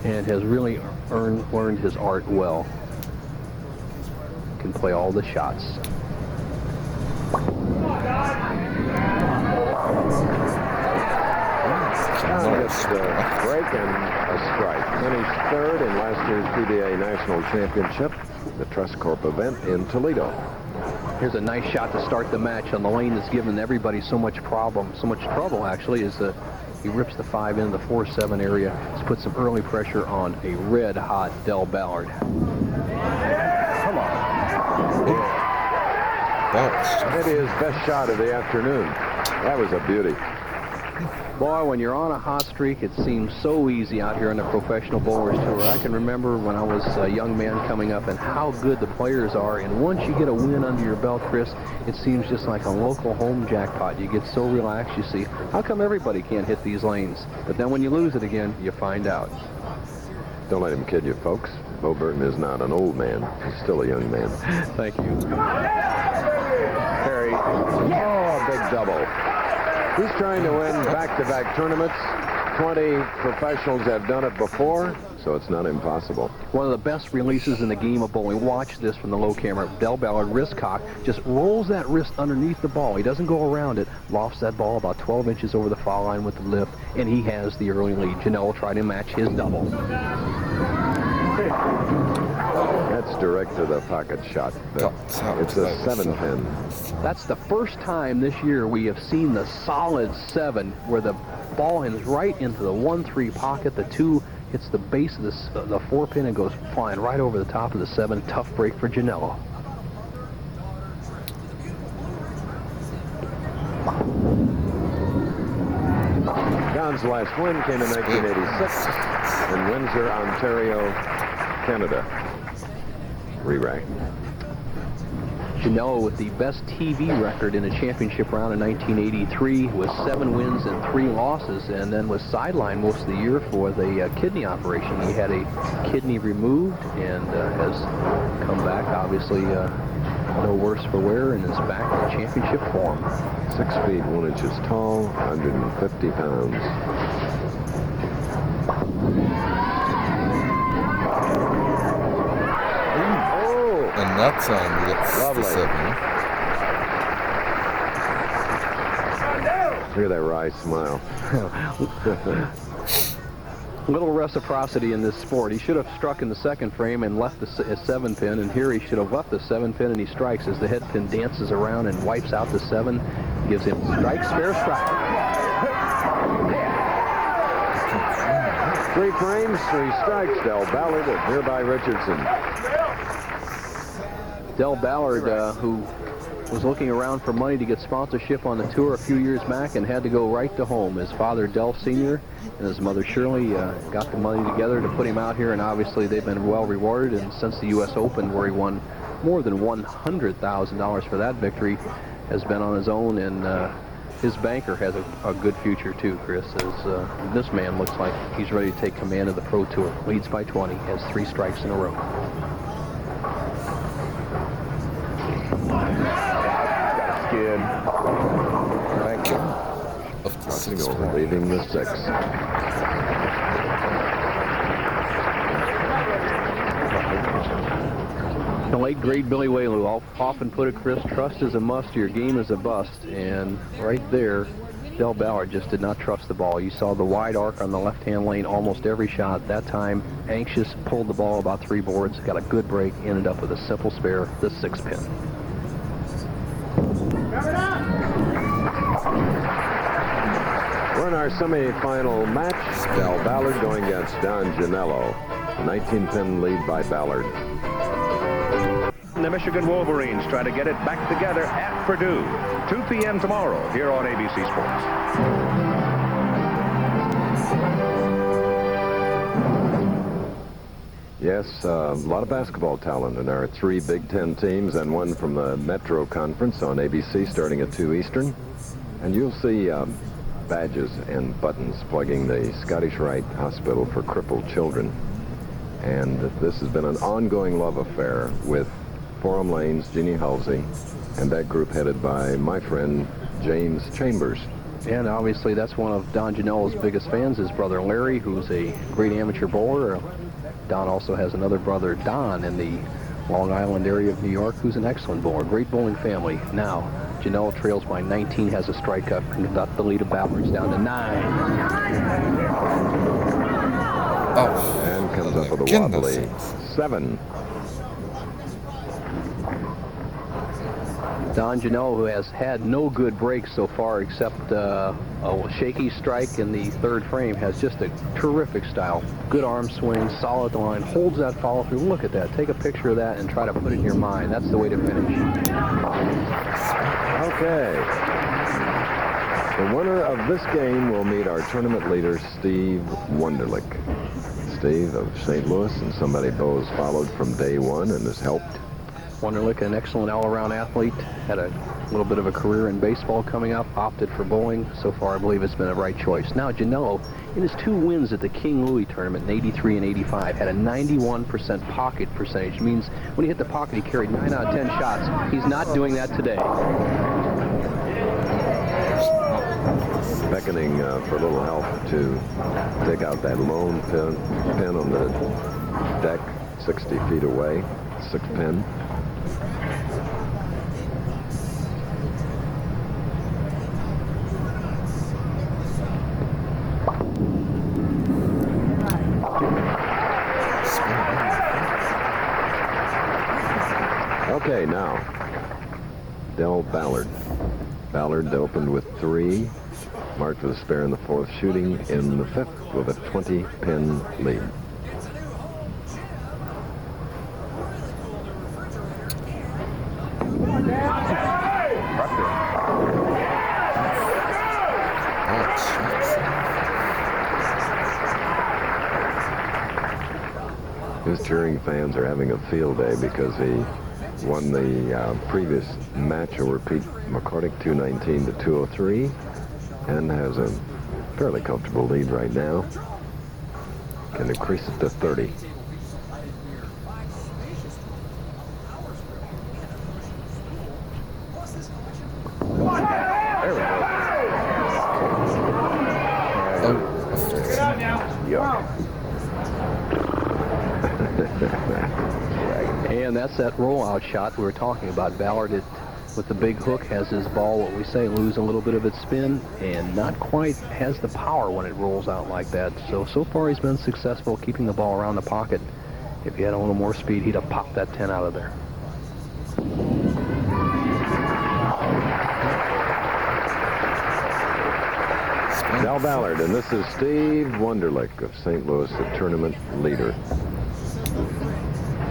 and has really learned his art well. Can play all the shots. Just a break and a strike. Finished third in last year's PBA National Championship, the Trust Corp event in Toledo. Here's a nice shot to start the match on the lane that's given everybody so much trouble actually, is he rips the 5 into the 4-7 area. He's put some early pressure on a red-hot Del Ballard. Come on. Maybe his best shot of the afternoon. That was a beauty. Boy, when you're on a hot streak, it seems so easy out here on the Professional Bowlers Tour. I can remember when I was a young man coming up and how good the players are. And once you get a win under your belt, Chris, it seems just like a local home jackpot. You get so relaxed, you see, how come everybody can't hit these lanes? But then when you lose it again, you find out. Don't let him kid you, folks. Bo Burton is not an old man. He's still a young man. Thank you. Perry. Oh, big double. He's trying to win back-to-back tournaments. 20 professionals have done it before, so it's not impossible. One of the best releases in the game of bowling. Watch this from the low camera. Del Ballard, wrist cock, just rolls that wrist underneath the ball. He doesn't go around it. Lofts that ball about 12 inches over the foul line with the lift, and he has the early lead. Genalo tried to match his double. That's direct to the pocket shot. It's a 7-pin. That's the first time this year we have seen the solid 7 where the ball hits right into the 1-3 pocket. The 2 hits the base of the 4-pin and goes flying right over the top of the 7. Tough break for Genalo. John's last win came in 1986 in Windsor, Ontario, Canada. Re-rack. Genalo with the best TV record in a championship round in 1983 with 7 wins and 3 losses, and then was sidelined most of the year for the kidney operation. He had a kidney removed and has come back, obviously no worse for wear, and is back in championship form. 6 feet 1 inches tall, 150 pounds. And that's on the 7. Look at that wry smile. Little reciprocity in this sport. He should have struck in the second frame and left the 7-pin, and here he should have left the 7-pin, and he strikes as the head pin dances around and wipes out the 7. Gives him strikes, fair strike. 3 frames, 3 strikes. Del Ballard of nearby Richardson. Del Ballard, who was looking around for money to get sponsorship on the tour a few years back and had to go right to home. His father, Del Sr., and his mother, Shirley, got the money together to put him out here, and obviously they've been well rewarded. And since the U.S. Open, where he won more than $100,000 for that victory, has been on his own, and his banker has a good future too, Chris, as this man looks like he's ready to take command of the Pro Tour. Leads by 20, has 3 strikes in a row. Skid. Thank you. Crossing over, leaving the 6. The late great Billy Whaley often put it, Chris, trust is a must, your game is a bust. And right there, Del Ballard just did not trust the ball. You saw the wide arc on the left-hand lane almost every shot. That time, anxious, pulled the ball about 3 boards, got a good break, ended up with a simple spare, the 6-pin. We're in our semi-final match. Del Ballard going against Don Genalo. A 19-pin lead by Ballard. The Michigan Wolverines try to get it back together at Purdue. 2 p.m. tomorrow here on ABC Sports. Yes, a lot of basketball talent in our 3 Big Ten teams and one from the Metro Conference on ABC starting at 2 Eastern. And you'll see badges and buttons plugging the Scottish Rite Hospital for Crippled Children. And this has been an ongoing love affair with Forum Lanes, Jeannie Halsey, and that group headed by my friend James Chambers. And obviously that's one of Don Genalo's biggest fans, his brother Larry, who's a great amateur bowler. Don also has another brother, Don, in the Long Island area of New York, who's an excellent bowler. Great bowling family. Now, Genalo trails by 19, has a strike up, and got the lead of Ballard's down to 9. Oh. And comes up with a Goodness. wobbly 7. Don Genalo, who has had no good breaks so far except a shaky strike in the third frame, has just a terrific style. Good arm swing, solid at the line, holds that follow through. Look at that. Take a picture of that and try to put it in your mind. That's the way to finish. Okay. The winner of this game will meet our tournament leader, Steve Wunderlich. Steve of St. Louis, and somebody Bo's followed from day one and has helped. Wunderlich, an excellent all-around athlete, had a little bit of a career in baseball coming up, opted for bowling. So far, I believe it's been the right choice. Now, Genalo, in his 2 wins at the King Louis tournament in 83 and 85, had a 91% pocket percentage. Means when he hit the pocket, he carried 9 out of 10 shots. He's not doing that today. Beckoning for a little help to take out that lone pin on the deck 60 feet away, 6 pin. Okay, now, Del Ballard. Ballard opened with 3, marked with a spare in the 4th, shooting in the 5th with a 20-pin lead. His cheering fans are having a field day because he won the previous match over Pete McCordick 219 to 203 and has a fairly comfortable lead right now. Can increase it to 30. There we go. And that's that rollout shot we were talking about. Ballard, with the big hook, has his ball, what we say, lose a little bit of its spin, and not quite has the power when it rolls out like that. So far he's been successful keeping the ball around the pocket. If he had a little more speed, he'd have popped that 10 out of there. Del Ballard, and this is Steve Wunderlich of St. Louis, the tournament leader.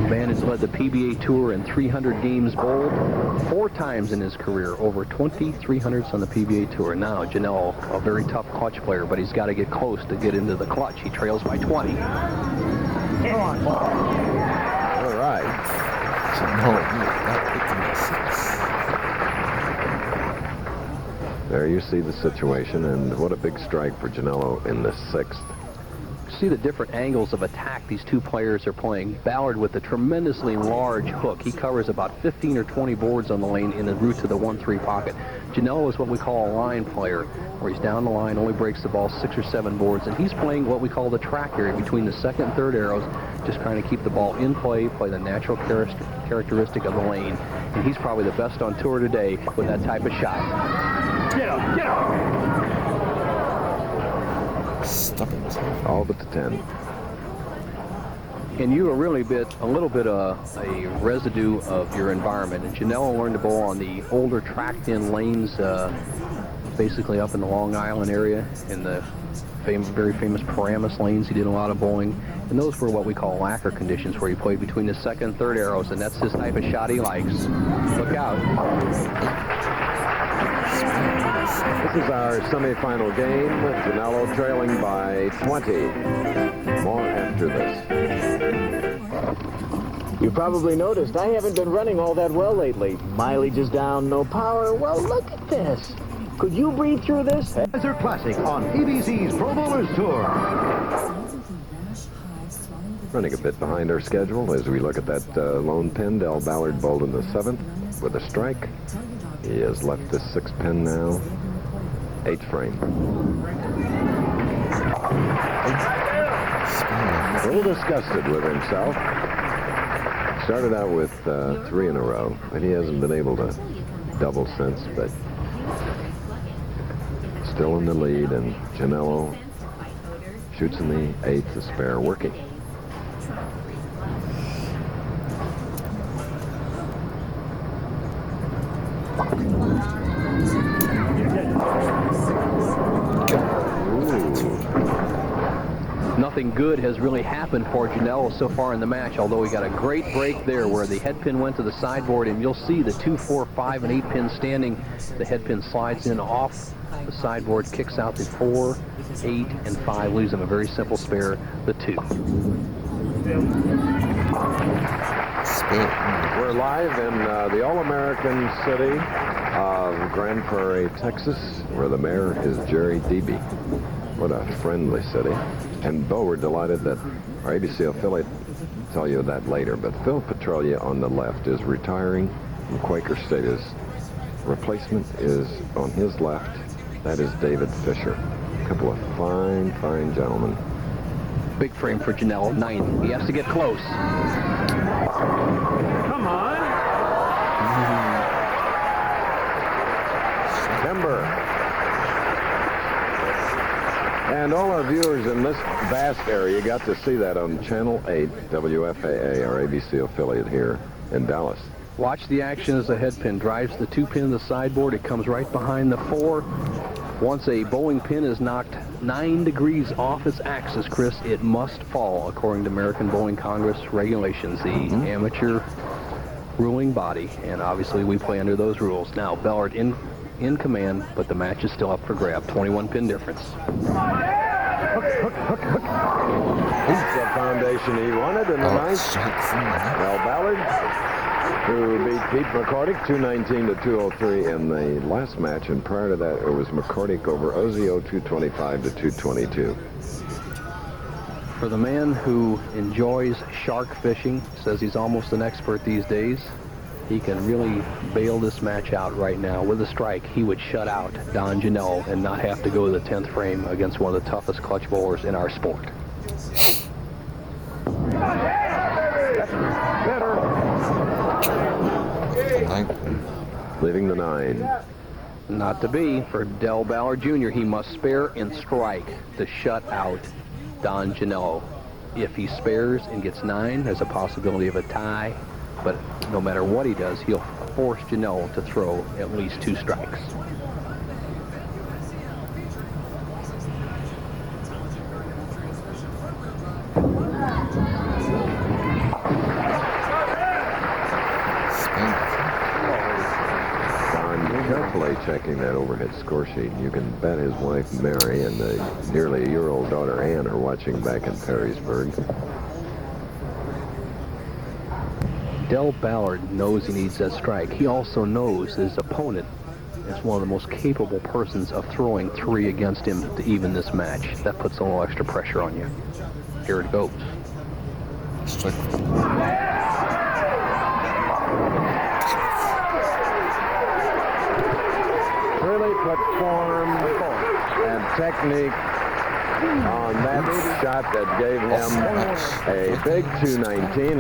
The man has led the PBA Tour in 300 games bowled 4 times in his career, over 2,300s on the PBA Tour. Now, Genalo, a very tough clutch player, but he's got to get close to get into the clutch. He trails by 20. All right. There you see the situation, and what a big strike for Genalo in the 6th. See the different angles of attack these two players are playing. Ballard with a tremendously large hook. He covers about 15 or 20 boards on the lane in the route to the 1-3 pocket. Genalo is what we call a line player, where he's down the line, only breaks the ball 6 or 7 boards, and he's playing what we call the track area between the 2nd and 3rd arrows, just trying to keep the ball in play the natural characteristic of the lane. And he's probably the best on tour today with that type of shot. Get up, get up! Stop it. All but the 10. And you are really a little bit a residue of your environment. And Genalo learned to bowl on the older tracked-in lanes, basically up in the Long Island area, in the very famous Paramus lanes. He did a lot of bowling, and those were what we call lacquer conditions, where he played between the 2nd and 3rd arrows, and that's his type of shot he likes. Look out. This is our semifinal game. Genalo trailing by 20. More after this. You probably noticed I haven't been running all that well lately. Mileage is down, no power. Well, look at this. Could you breathe through this? Desert Classic on ABC's Pro Bowlers Tour. Running a bit behind our schedule as we look at that lone pin. Del Ballard bowled in the 7th with a strike. He has left the 6th pin now. 8th frame. A little disgusted with himself. Started out with 3 in a row, but he hasn't been able to double since, but still in the lead, and Genalo shoots in the 8th, the spare working. Nothing good has really happened for Genalo so far in the match, although he got a great break there where the head pin went to the sideboard, and you'll see the 2, 4, 5, and 8 pin standing. The head pin slides in off the sideboard, kicks out the 4, 8, and 5, leaves him a very simple spare, the 2. We're live in the All-American city of Grand Prairie, Texas, where the mayor is Jerry Deeby. What a friendly city. And Bo, we're delighted that our ABC affiliate, tell you that later, but Phil Petralia on the left is retiring from Quaker State. His replacement is on his left. That is David Fisher. A couple of fine, fine gentlemen. Big frame for Genalo, 9th. He has to get close. Come on. September. And all our viewers in this vast area got to see that on Channel 8, WFAA, our ABC affiliate here in Dallas. Watch the action as the head pin drives the 2 pin to the sideboard. It comes right behind the 4. Once a bowling pin is knocked 9 degrees off its axis, Chris, it must fall according to American Bowling Congress regulations, the amateur ruling body, and obviously we play under those rules. Now Ballard in command, but the match is still up for grab. 21 pin difference. He's the foundation he wanted in the 9th. Well, Ballard, who beat Pete McCordick 219 to 203 in the last match, and prior to that it was McCordick over Ozio 225 to 222. For the man who enjoys shark fishing, says he's almost an expert these days, he can really bail this match out right now. With a strike, he would shut out Don Genalo and not have to go to the 10th frame against one of the toughest clutch bowlers in our sport. Leaving the 9. Not to be for Del Ballard Jr. He must spare and strike to shut out Don Genalo. If he spares and gets 9, there's a possibility of a tie. But no matter what he does, he'll force Genalo to throw at least 2 strikes. Carefully checking that overhead score sheet. You can bet his wife Mary and the nearly a year-old daughter Ann are watching back in Perrysburg. Del Ballard knows he needs that strike. He also knows his opponent is one of the most capable persons of throwing 3 against him to even this match. That puts a little extra pressure on you. Here it goes. Really put form and technique on that shot that gave him a big 219.